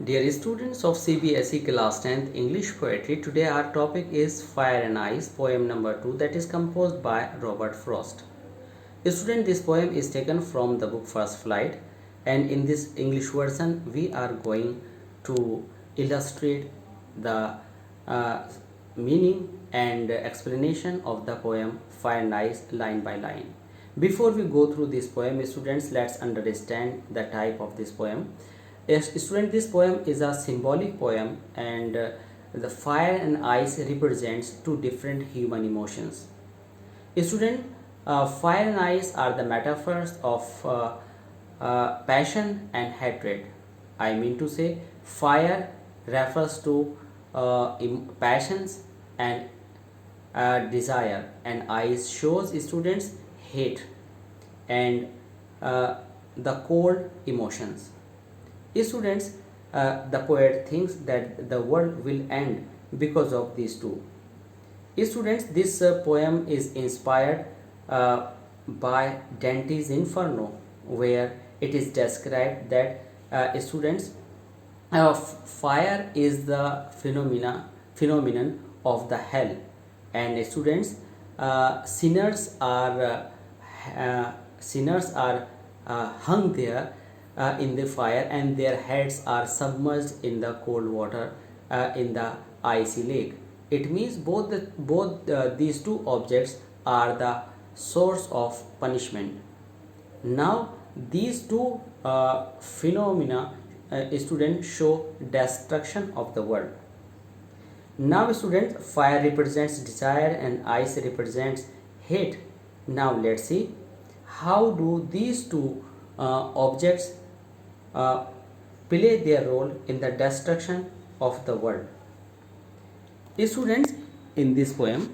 Dear students of CBSE class 10th English poetry, today our topic is Fire and Ice, poem number 2, that is composed by Robert Frost. Student, this poem is taken from the book First Flight, and in this English version we are going to illustrate the meaning and explanation of the poem Fire and Ice line by line. Before we go through this poem, students, let's understand the type of this poem. Yes, student, this poem is a symbolic poem, and the fire and ice represents two different human emotions. Student, fire and ice are the metaphors of passion and hatred. I mean to say, fire refers to passions and desire, and ice shows students hate and the cold emotions. Students, the poet thinks that the world will end because of these two. Students, this poem is inspired by Dante's Inferno, where it is described that students, fire is the phenomenon of the hell, and students, sinners are hung there in the fire, and their heads are submerged in the cold water in the icy lake. It means both these two objects are the source of punishment. Now these two phenomena, students, show destruction of the world. Now students, fire represents desire and ice represents hate. Now let's see how do these two objects play their role in the destruction of the world. Students, in this poem,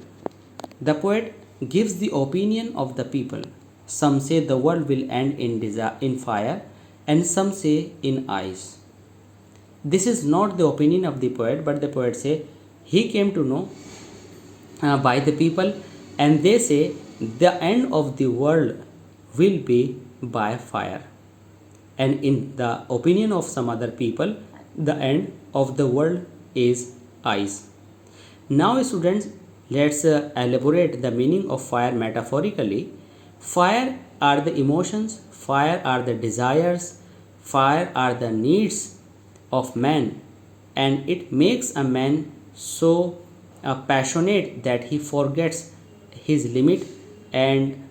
the poet gives the opinion of the people. Some say the world will end in fire, and some say in ice. This is not the opinion of the poet, but the poet say he came to know by the people, and they say the end of the world will be by fire. And in the opinion of some other people, the end of the world is ice. Now students, let's elaborate the meaning of fire metaphorically. Fire are the emotions, fire are the desires, fire are the needs of man, and it makes a man so passionate that he forgets his limit and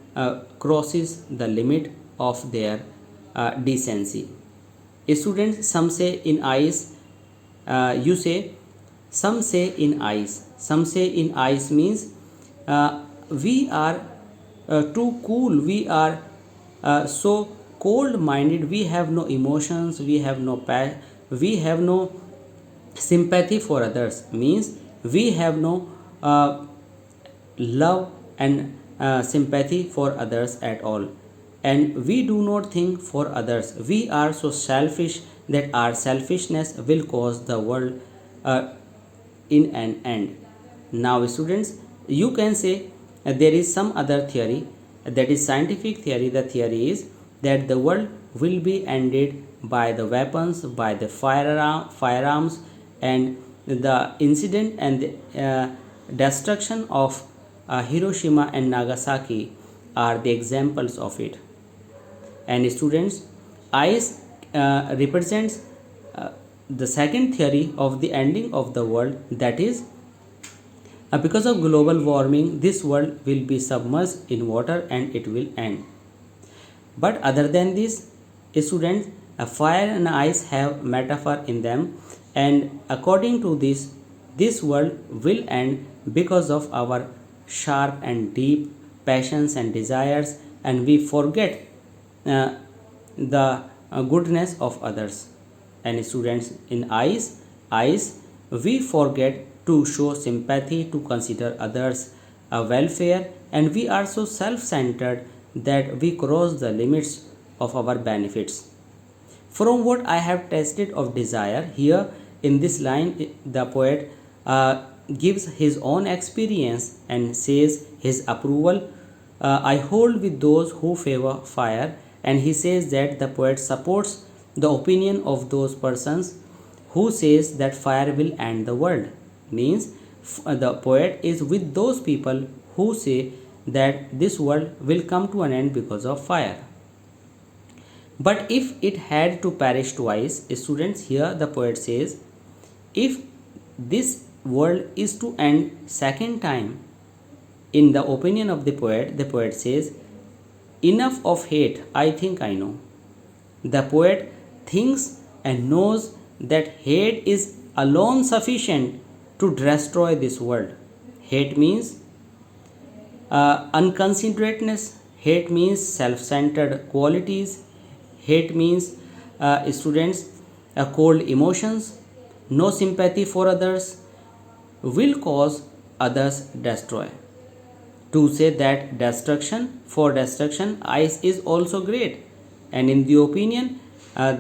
crosses the limit of their decency. Students, some say in ice, you say, some say in ice. Some say in ice means we are too cool, we are so cold minded, we have no emotions, we have no sympathy for others, means we have no love and sympathy for others at all, and we do not think for others. We are so selfish that our selfishness will cause the world in an end. Now students, you can say there is some other theory, that is scientific theory. The theory is that the world will be ended by the weapons, by the firearms, and the incident and the destruction of Hiroshima and Nagasaki are the examples of it. And students, ice represents the second theory of the ending of the world, that is because of global warming this world will be submerged in water and it will end. But other than this, students, fire and ice have metaphor in them, and according to this world will end because of our sharp and deep passions and desires, and we forget the goodness of others. And students, in ice we forget to show sympathy, to consider others welfare, and we are so self-centered that we cross the limits of our benefits. From what I have tested of desire, here in this line the poet gives his own experience and says his approval. I hold with those who favor fire, and he says that the poet supports the opinion of those persons who says that fire will end the world. Means the poet is with those people who say that this world will come to an end because of fire. But if it had to perish twice, students, here the poet says, if this world is to end second time, in the opinion of the poet says, enough of hate, I think I know. The poet thinks and knows that hate is alone sufficient to destroy this world. Hate means unconsiderateness, hate means self-centered qualities, hate means students cold emotions, no sympathy for others, will cause others destroy. To say that destruction for destruction ice is also great, and in the opinion of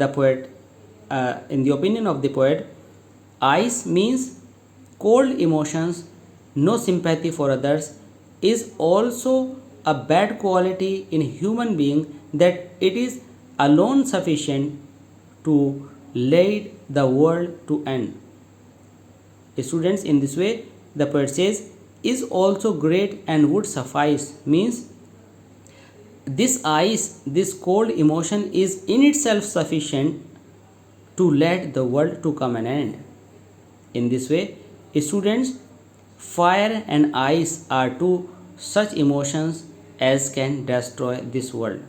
the poet, ice means cold emotions, no sympathy for others, is also a bad quality in human being, that it is alone sufficient to lead the world to end. Students, in this way the poet says, is also great and would suffice, means this ice, this cold emotion is in itself sufficient to let the world to come an end. In this way, students, fire and ice are two such emotions as can destroy this world.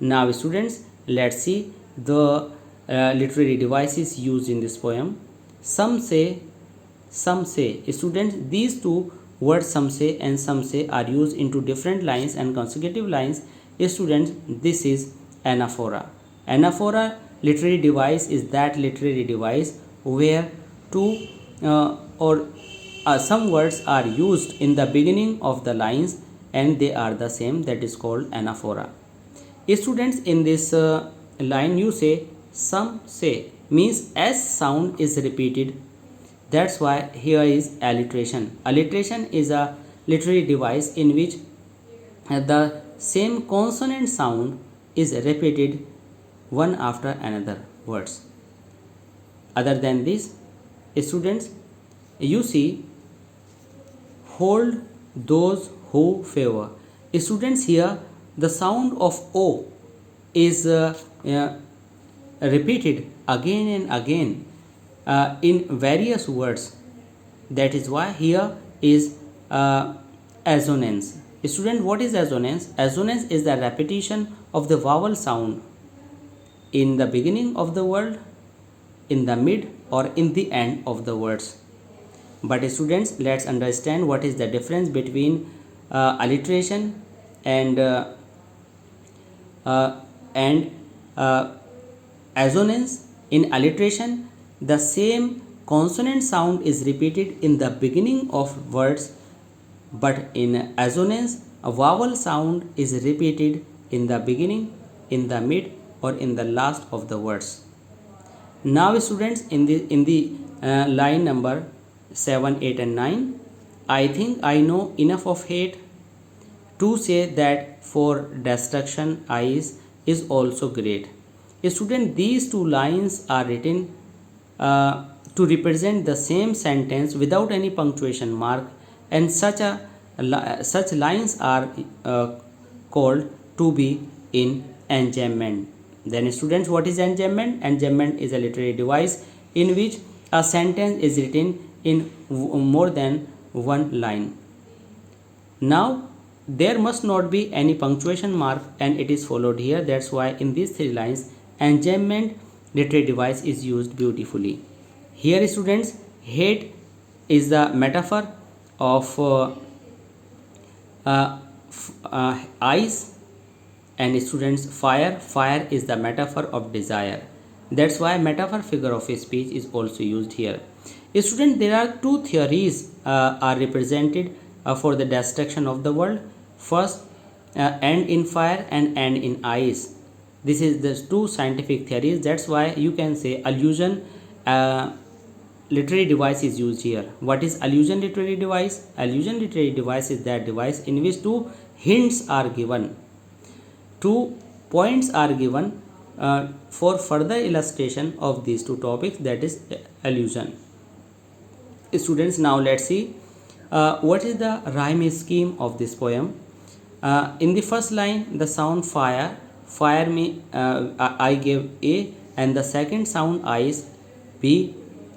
Now students, let's see the literary devices used in this poem. Some say. Students, these two words, some say and some say, are used into different lines and consecutive lines. Students, this is anaphora. Anaphora literary device is that literary device where two or some words are used in the beginning of the lines and they are the same, that is called anaphora. Students, in this line you say some say, means S sound is repeated. That's why here is alliteration. Alliteration is a literary device in which the same consonant sound is repeated one after another words. Other than this, students, you see hold those who favor. Students, here the sound of O is repeated again and again in various words. That is why here is assonance. Student, what is assonance? Assonance is the repetition of the vowel sound in the beginning of the word, in the mid, or in the end of the words. But students, let's understand what is the difference between alliteration and assonance. In alliteration, the same consonant sound is repeated in the beginning of words, but in assonance, a vowel sound is repeated in the beginning, in the mid, or in the last of the words. Now students, in the line number 7, 8 and 9, I think I know enough of hate to say that for destruction ice is also great. Student, these two lines are written to represent the same sentence without any punctuation mark, and such lines are called to be in enjambment. Then students, what is enjambment? Enjambment is a literary device in which a sentence is written in more than one line. Now there must not be any punctuation mark and it is followed here. That's why in these three lines enjambment literary device is used beautifully. Here students, hate is the metaphor of ice, and students, fire is the metaphor of desire. That's why metaphor figure of speech is also used here. Students, there are two theories are represented for the destruction of the world. First, end in fire and end in ice. This is the two scientific theories. That's why you can say allusion literary device is used here. What is allusion literary device? Allusion literary device is that device in which two hints are given, 2 points are given for further illustration of these two topics, that is allusion. Students, now let's see what is the rhyme scheme of this poem. In the first line, the sound fire, fire me, I gave A, and the second sound ice, B,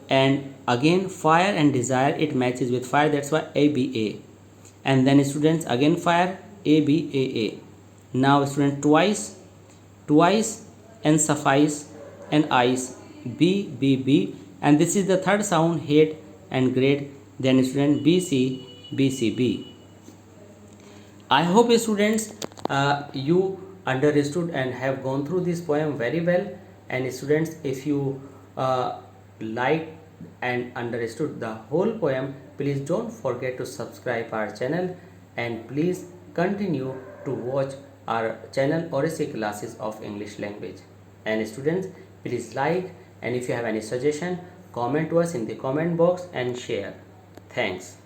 and again fire and desire, it matches with fire, that's why A, B, A. And then students, again fire, A, B, A, A. Now students, twice, twice, and suffice, and ice, B, B, B, and this is the third sound, hate and great, then student B, C, B, C, B. I hope students you understood and have gone through this poem very well. And students, if you liked and understood the whole poem, please don't forget to subscribe our channel, and please continue to watch our channel Oracy classes of English language. And students, please like, and if you have any suggestion, comment to us in the comment box and share. Thanks.